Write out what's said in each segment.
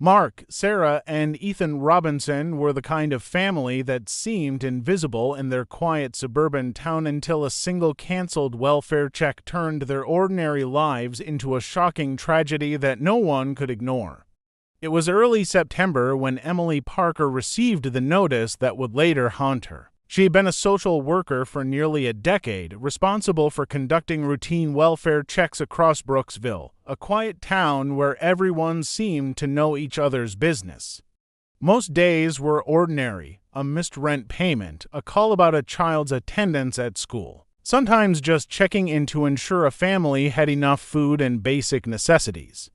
Mark, Sarah, and Ethan Robinson were the kind of family that seemed invisible in their quiet suburban town until a single canceled welfare check turned their ordinary lives into a shocking tragedy that no one could ignore. It was early September when Emily Parker received the notice that would later haunt her. She had been a social worker for nearly a decade, responsible for conducting routine welfare checks across Brooksville, a quiet town where everyone seemed to know each other's business. Most days were ordinary: a missed rent payment, a call about a child's attendance at school, sometimes just checking in to ensure a family had enough food and basic necessities.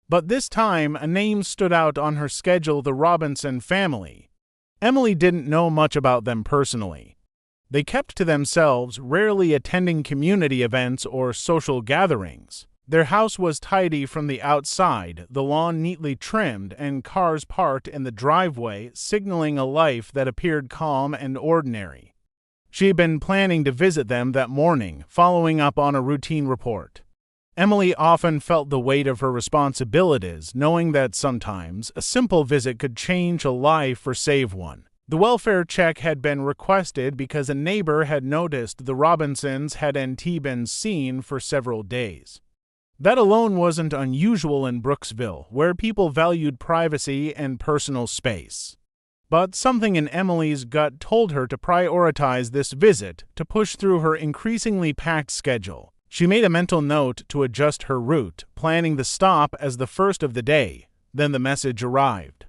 But this time, a name stood out on her schedule: the Robinson family. Emily didn't know much about them personally. They kept to themselves, rarely attending community events or social gatherings. Their house was tidy from the outside, the lawn neatly trimmed, and cars parked in the driveway, signaling a life that appeared calm and ordinary. She had been planning to visit them that morning, following up on a routine report. Emily often felt the weight of her responsibilities, knowing that sometimes a simple visit could change a life or save one. The welfare check had been requested because a neighbor had noticed the Robinsons hadn't been seen for several days. That alone wasn't unusual in Brooksville, where people valued privacy and personal space. But something in Emily's gut told her to prioritize this visit, to push through her increasingly packed schedule. She made a mental note to adjust her route, planning the stop as the first of the day. Then the message arrived.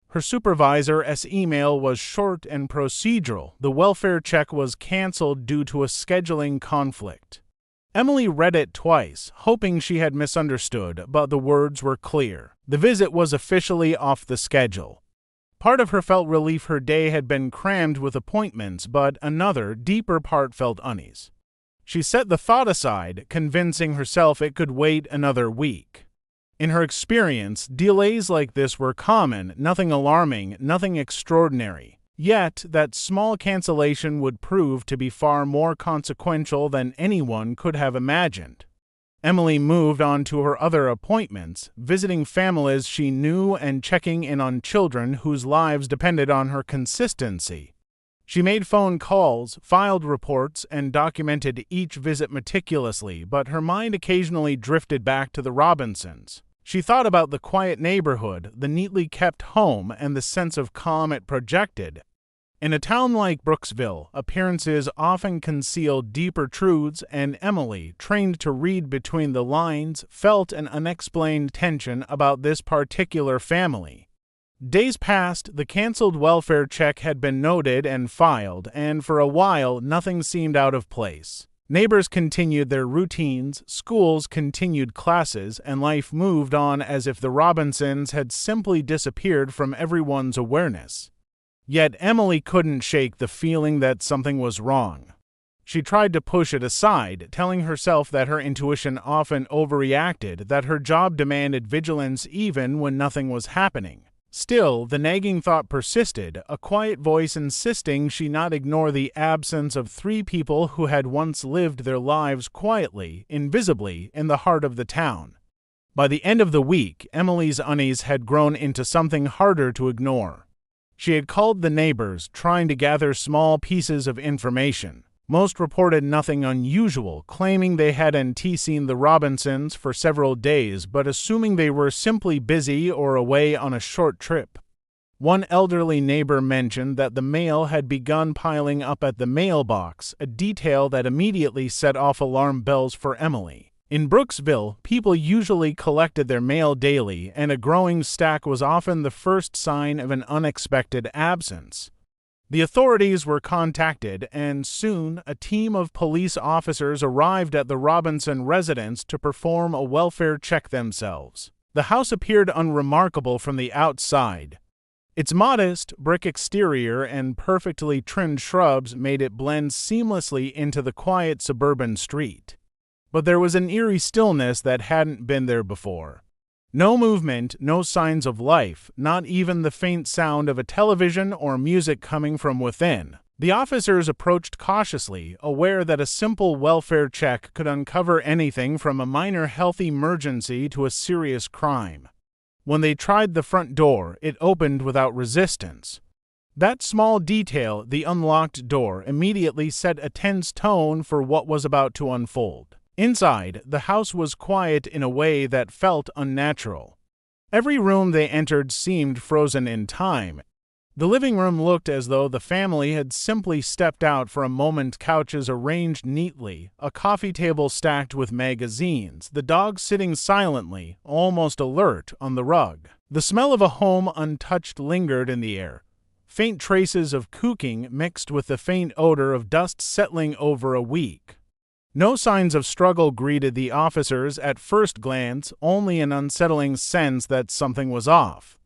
Her supervisor's email was short and procedural. The welfare check was canceled due to a scheduling conflict. Emily read it twice, hoping she had misunderstood, but the words were clear. The visit was officially off the schedule. Part of her felt relief: her day had been crammed with appointments, but another, deeper part felt unease. She set the thought aside, convincing herself it could wait another week. In her experience, delays like this were common, nothing alarming, nothing extraordinary. Yet, that small cancellation would prove to be far more consequential than anyone could have imagined. Emily moved on to her other appointments, visiting families she knew and checking in on children whose lives depended on her consistency. She made phone calls, filed reports, and documented each visit meticulously, but her mind occasionally drifted back to the Robinsons. She thought about the quiet neighborhood, the neatly kept home, and the sense of calm it projected. In a town like Brooksville, appearances often conceal deeper truths, and Emily, trained to read between the lines, felt an unexplained tension about this particular family. Days passed, the canceled welfare check had been noted and filed, and for a while nothing seemed out of place. Neighbors continued their routines, schools continued classes, and life moved on as if the Robinsons had simply disappeared from everyone's awareness. Yet Emily couldn't shake the feeling that something was wrong. She tried to push it aside, telling herself that her intuition often overreacted, that her job demanded vigilance even when nothing was happening. Still, the nagging thought persisted, a quiet voice insisting she not ignore the absence of three people who had once lived their lives quietly, invisibly, in the heart of the town. By the end of the week, Emily's unease had grown into something harder to ignore. She had called the neighbors, trying to gather small pieces of information. Most reported nothing unusual, claiming they hadn't seen the Robinsons for several days, but assuming they were simply busy or away on a short trip. One elderly neighbor mentioned that the mail had begun piling up at the mailbox, a detail that immediately set off alarm bells for Emily. In Brooksville, people usually collected their mail daily, and a growing stack was often the first sign of an unexpected absence. The authorities were contacted, and soon a team of police officers arrived at the Robinson residence to perform a welfare check themselves. The house appeared unremarkable from the outside. Its modest brick exterior and perfectly trimmed shrubs made it blend seamlessly into the quiet suburban street. But there was an eerie stillness that hadn't been there before. No movement, no signs of life, not even the faint sound of a television or music coming from within. The officers approached cautiously, aware that a simple welfare check could uncover anything from a minor health emergency to a serious crime. When they tried the front door, it opened without resistance. That small detail, the unlocked door, immediately set a tense tone for what was about to unfold. Inside, the house was quiet in a way that felt unnatural. Every room they entered seemed frozen in time. The living room looked as though the family had simply stepped out for a moment, couches arranged neatly, a coffee table stacked with magazines, the dog sitting silently, almost alert, on the rug. The smell of a home untouched lingered in the air. Faint traces of cooking mixed with the faint odor of dust settling over a week. No signs of struggle greeted the officers at first glance, only an unsettling sense that something was off.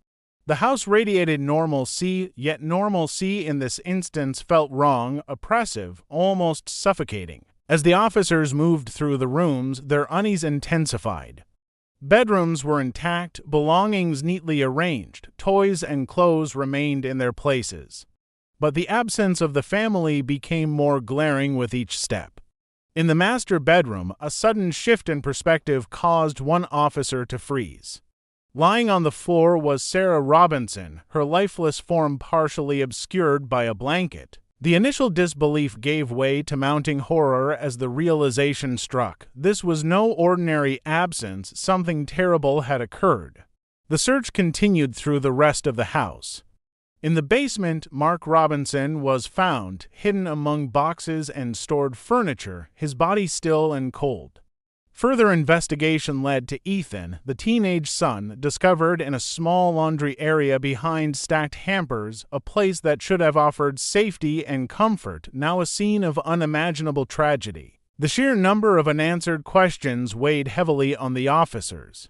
The house radiated normalcy, yet normalcy in this instance felt wrong, oppressive, almost suffocating. As the officers moved through the rooms, their unease intensified. Bedrooms were intact, belongings neatly arranged, toys and clothes remained in their places. But the absence of the family became more glaring with each step. In the master bedroom, a sudden shift in perspective caused one officer to freeze. Lying on the floor was Sarah Robinson, her lifeless form partially obscured by a blanket. The initial disbelief gave way to mounting horror as the realization struck. This was no ordinary absence, something terrible had occurred. The search continued through the rest of the house. In the basement, Mark Robinson was found, hidden among boxes and stored furniture, his body still and cold. Further investigation led to Ethan, the teenage son, discovered in a small laundry area behind stacked hampers, a place that should have offered safety and comfort, now a scene of unimaginable tragedy. The sheer number of unanswered questions weighed heavily on the officers.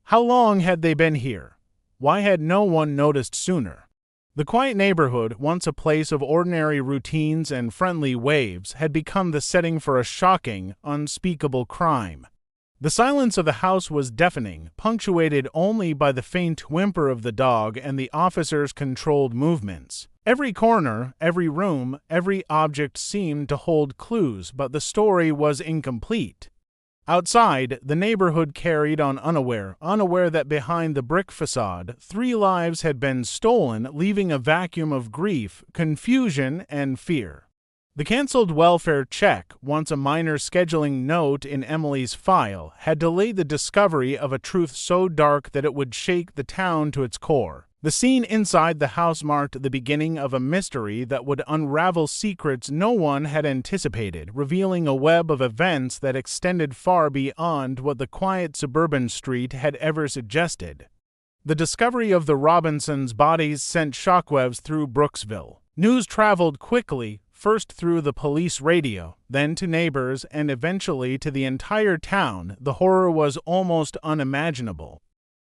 How long had they been here? Why had no one noticed sooner? The quiet neighborhood, once a place of ordinary routines and friendly waves, had become the setting for a shocking, unspeakable crime. The silence of the house was deafening, punctuated only by the faint whimper of the dog and the officers' controlled movements. Every corner, every room, every object seemed to hold clues, but the story was incomplete. Outside, the neighborhood carried on unaware that behind the brick facade, 3 lives had been stolen, leaving a vacuum of grief, confusion, and fear. The canceled welfare check, once a minor scheduling note in Emily's file, had delayed the discovery of a truth so dark that it would shake the town to its core. The scene inside the house marked the beginning of a mystery that would unravel secrets no one had anticipated, revealing a web of events that extended far beyond what the quiet suburban street had ever suggested. The discovery of the Robinsons' bodies sent shockwaves through Brooksville. News traveled quickly, first through the police radio, then to neighbors, and eventually to the entire town. The horror was almost unimaginable.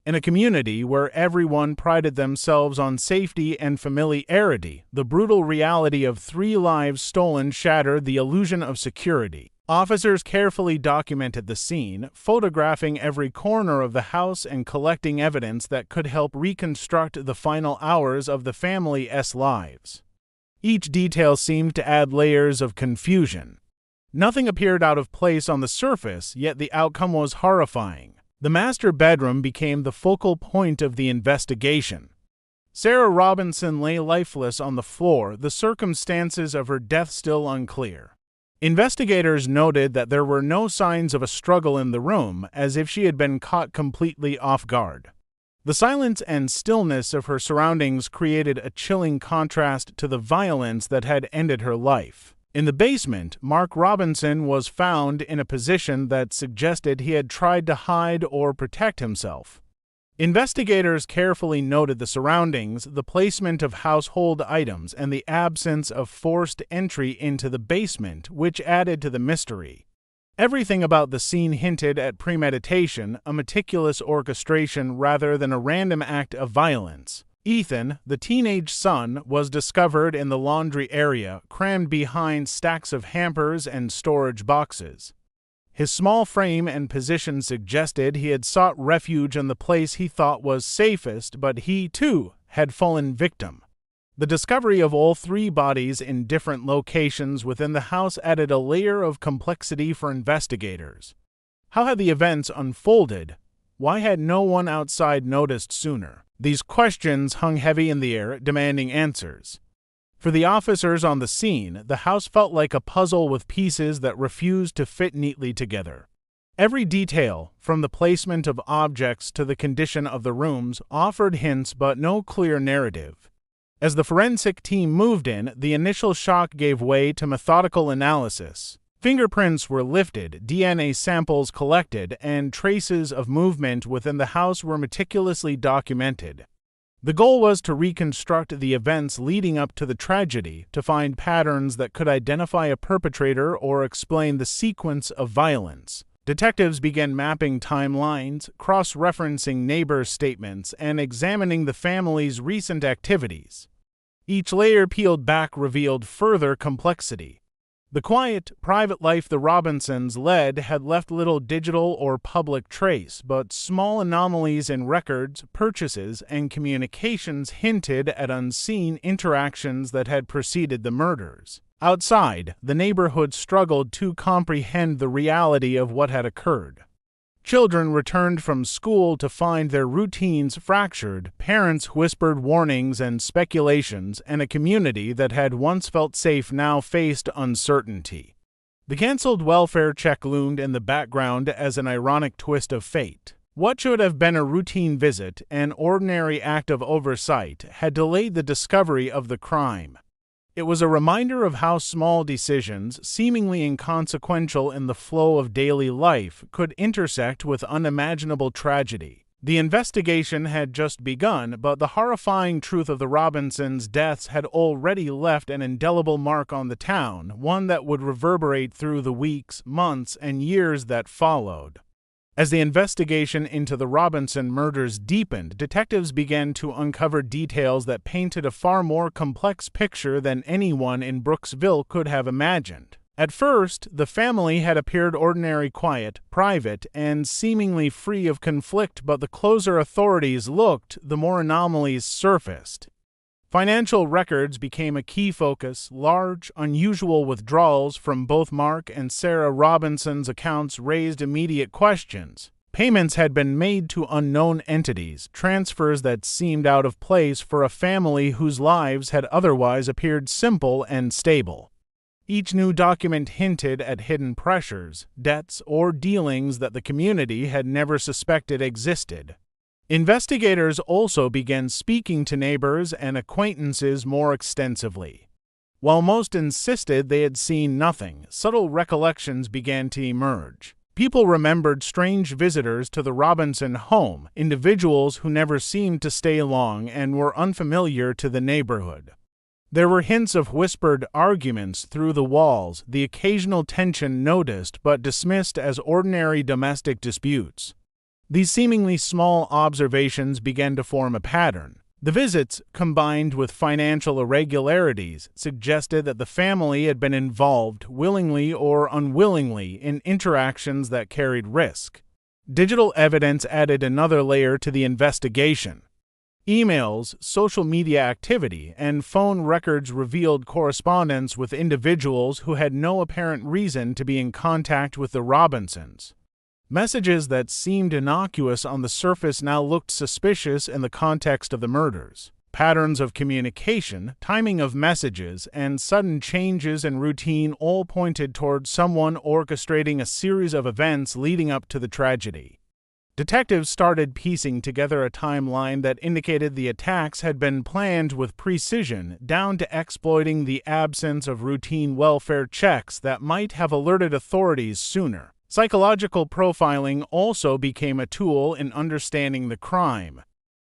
In a community where everyone prided themselves on safety and familiarity, the brutal reality of 3 lives stolen shattered the illusion of security. Officers carefully documented the scene, photographing every corner of the house and collecting evidence that could help reconstruct the final hours of the family's lives. Each detail seemed to add layers of confusion. Nothing appeared out of place on the surface, yet the outcome was horrifying. The master bedroom became the focal point of the investigation. Sarah Robinson lay lifeless on the floor, the circumstances of her death still unclear. Investigators noted that there were no signs of a struggle in the room, as if she had been caught completely off guard. The silence and stillness of her surroundings created a chilling contrast to the violence that had ended her life. In the basement, Mark Robinson was found in a position that suggested he had tried to hide or protect himself. Investigators carefully noted the surroundings, the placement of household items, and the absence of forced entry into the basement, which added to the mystery. Everything about the scene hinted at premeditation, a meticulous orchestration rather than a random act of violence. Ethan, the teenage son, was discovered in the laundry area, crammed behind stacks of hampers and storage boxes. His small frame and position suggested he had sought refuge in the place he thought was safest, but he, too, had fallen victim. The discovery of all 3 bodies in different locations within the house added a layer of complexity for investigators. How had the events unfolded? Why had no one outside noticed sooner? These questions hung heavy in the air, demanding answers. For the officers on the scene, the house felt like a puzzle with pieces that refused to fit neatly together. Every detail, from the placement of objects to the condition of the rooms, offered hints but no clear narrative. As the forensic team moved in, the initial shock gave way to methodical analysis. Fingerprints were lifted, DNA samples collected, and traces of movement within the house were meticulously documented. The goal was to reconstruct the events leading up to the tragedy, to find patterns that could identify a perpetrator or explain the sequence of violence. Detectives began mapping timelines, cross-referencing neighbors' statements, and examining the family's recent activities. Each layer peeled back revealed further complexity. The quiet, private life the Robinsons led had left little digital or public trace, but small anomalies in records, purchases, and communications hinted at unseen interactions that had preceded the murders. Outside, the neighborhood struggled to comprehend the reality of what had occurred. Children returned from school to find their routines fractured, parents whispered warnings and speculations, and a community that had once felt safe now faced uncertainty. The canceled welfare check loomed in the background as an ironic twist of fate. What should have been a routine visit, an ordinary act of oversight, had delayed the discovery of the crime. It was a reminder of how small decisions, seemingly inconsequential in the flow of daily life, could intersect with unimaginable tragedy. The investigation had just begun, but the horrifying truth of the Robinsons' deaths had already left an indelible mark on the town, one that would reverberate through the weeks, months, and years that followed. As the investigation into the Robinson murders deepened, detectives began to uncover details that painted a far more complex picture than anyone in Brooksville could have imagined. At first, the family had appeared ordinary, quiet, private, and seemingly free of conflict, but the closer authorities looked, the more anomalies surfaced. Financial records became a key focus. Large, unusual withdrawals from both Mark and Sarah Robinson's accounts raised immediate questions. Payments had been made to unknown entities, transfers that seemed out of place for a family whose lives had otherwise appeared simple and stable. Each new document hinted at hidden pressures, debts, or dealings that the community had never suspected existed. Investigators also began speaking to neighbors and acquaintances more extensively. While most insisted they had seen nothing, subtle recollections began to emerge. People remembered strange visitors to the Robinson home, individuals who never seemed to stay long and were unfamiliar to the neighborhood. There were hints of whispered arguments through the walls, the occasional tension noticed but dismissed as ordinary domestic disputes. These seemingly small observations began to form a pattern. The visits, combined with financial irregularities, suggested that the family had been involved, willingly or unwillingly, in interactions that carried risk. Digital evidence added another layer to the investigation. Emails, social media activity, and phone records revealed correspondence with individuals who had no apparent reason to be in contact with the Robinsons. Messages that seemed innocuous on the surface now looked suspicious in the context of the murders. Patterns of communication, timing of messages, and sudden changes in routine all pointed toward someone orchestrating a series of events leading up to the tragedy. Detectives started piecing together a timeline that indicated the attacks had been planned with precision, down to exploiting the absence of routine welfare checks that might have alerted authorities sooner. Psychological profiling also became a tool in understanding the crime.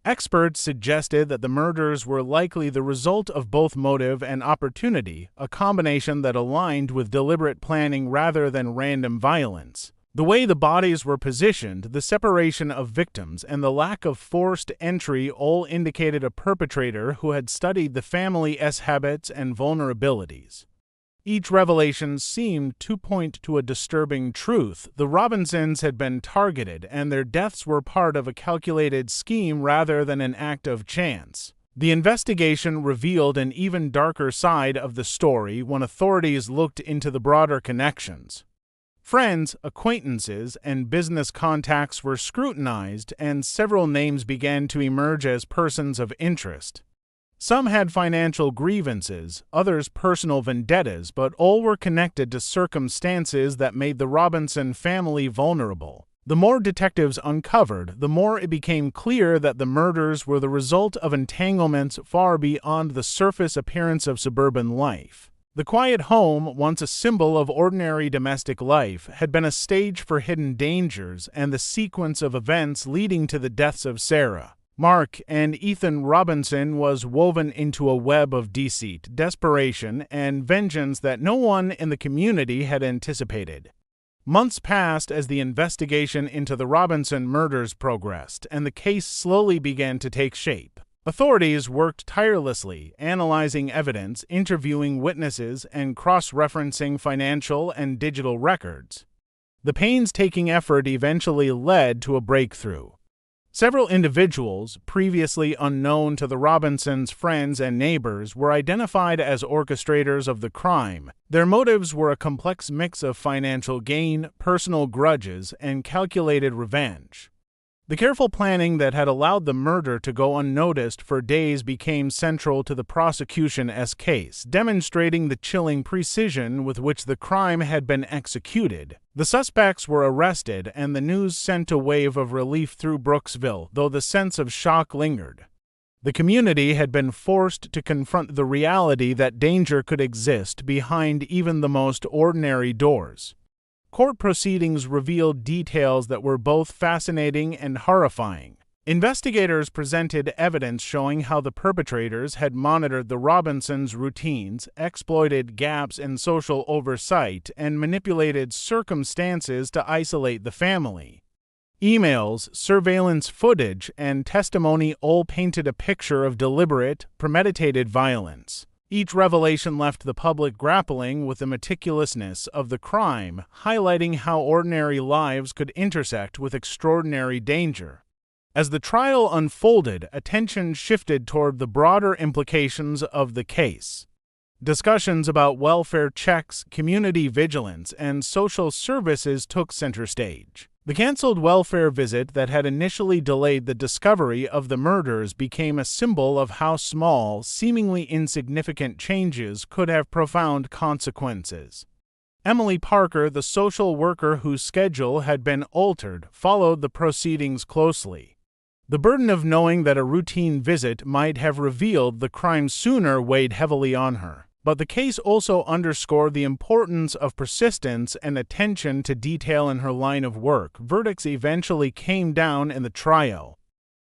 Experts suggested that the murders were likely the result of both motive and opportunity, a combination that aligned with deliberate planning rather than random violence. The way the bodies were positioned, the separation of victims, and the lack of forced entry all indicated a perpetrator who had studied the family's habits and vulnerabilities. Each revelation seemed to point to a disturbing truth. The Robinsons had been targeted, and their deaths were part of a calculated scheme rather than an act of chance. The investigation revealed an even darker side of the story when authorities looked into the broader connections. Friends, acquaintances, and business contacts were scrutinized, and several names began to emerge as persons of interest. Some had financial grievances, others personal vendettas, but all were connected to circumstances that made the Robinson family vulnerable. The more detectives uncovered, the more it became clear that the murders were the result of entanglements far beyond the surface appearance of suburban life. The quiet home, once a symbol of ordinary domestic life, had been a stage for hidden dangers and the sequence of events leading to the deaths of Sarah, Mark, and Ethan Robinson was woven into a web of deceit, desperation, and vengeance that no one in the community had anticipated. Months passed as the investigation into the Robinson murders progressed, and the case slowly began to take shape. Authorities worked tirelessly, analyzing evidence, interviewing witnesses, and cross-referencing financial and digital records. The painstaking effort eventually led to a breakthrough. Several individuals, previously unknown to the Robinsons' friends and neighbors, were identified as orchestrators of the crime. Their motives were a complex mix of financial gain, personal grudges, and calculated revenge. The careful planning that had allowed the murder to go unnoticed for days became central to the prosecution's case, demonstrating the chilling precision with which the crime had been executed. The suspects were arrested, and the news sent a wave of relief through Brooksville, though the sense of shock lingered. The community had been forced to confront the reality that danger could exist behind even the most ordinary doors. Court proceedings revealed details that were both fascinating and horrifying. Investigators presented evidence showing how the perpetrators had monitored the Robinsons' routines, exploited gaps in social oversight, and manipulated circumstances to isolate the family. Emails, surveillance footage, and testimony all painted a picture of deliberate, premeditated violence. Each revelation left the public grappling with the meticulousness of the crime, highlighting how ordinary lives could intersect with extraordinary danger. As the trial unfolded, attention shifted toward the broader implications of the case. Discussions about welfare checks, community vigilance, and social services took center stage. The canceled welfare visit that had initially delayed the discovery of the murders became a symbol of how small, seemingly insignificant changes could have profound consequences. Emily Parker, the social worker whose schedule had been altered, followed the proceedings closely. The burden of knowing that a routine visit might have revealed the crime sooner weighed heavily on her. But the case also underscored the importance of persistence and attention to detail in her line of work. Verdicts eventually came down in the trial.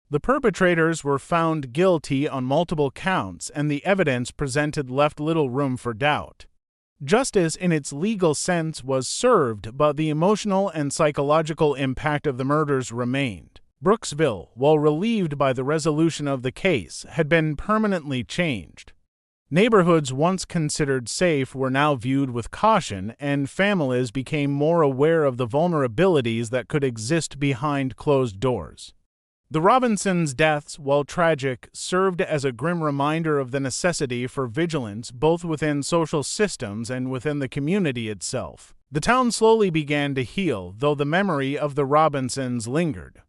The perpetrators were found guilty on multiple counts, and the evidence presented left little room for doubt. Justice in its legal sense was served, but the emotional and psychological impact of the murders remained. Brooksville, while relieved by the resolution of the case, had been permanently changed. Neighborhoods once considered safe were now viewed with caution, and families became more aware of the vulnerabilities that could exist behind closed doors. The Robinsons' deaths, while tragic, served as a grim reminder of the necessity for vigilance both within social systems and within the community itself. The town slowly began to heal, though the memory of the Robinsons lingered.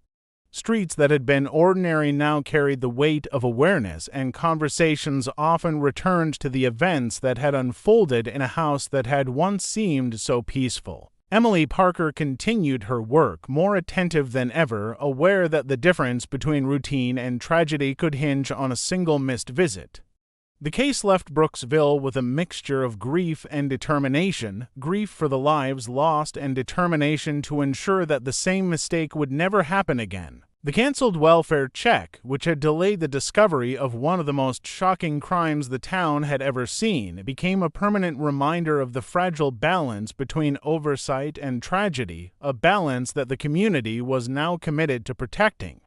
Streets that had been ordinary now carried the weight of awareness, and conversations often returned to the events that had unfolded in a house that had once seemed so peaceful. Emily Parker continued her work, more attentive than ever, aware that the difference between routine and tragedy could hinge on a single missed visit. The case left Brooksville with a mixture of grief and determination, grief for the lives lost and determination to ensure that the same mistake would never happen again. The canceled welfare check, which had delayed the discovery of one of the most shocking crimes the town had ever seen, became a permanent reminder of the fragile balance between oversight and tragedy, a balance that the community was now committed to protecting.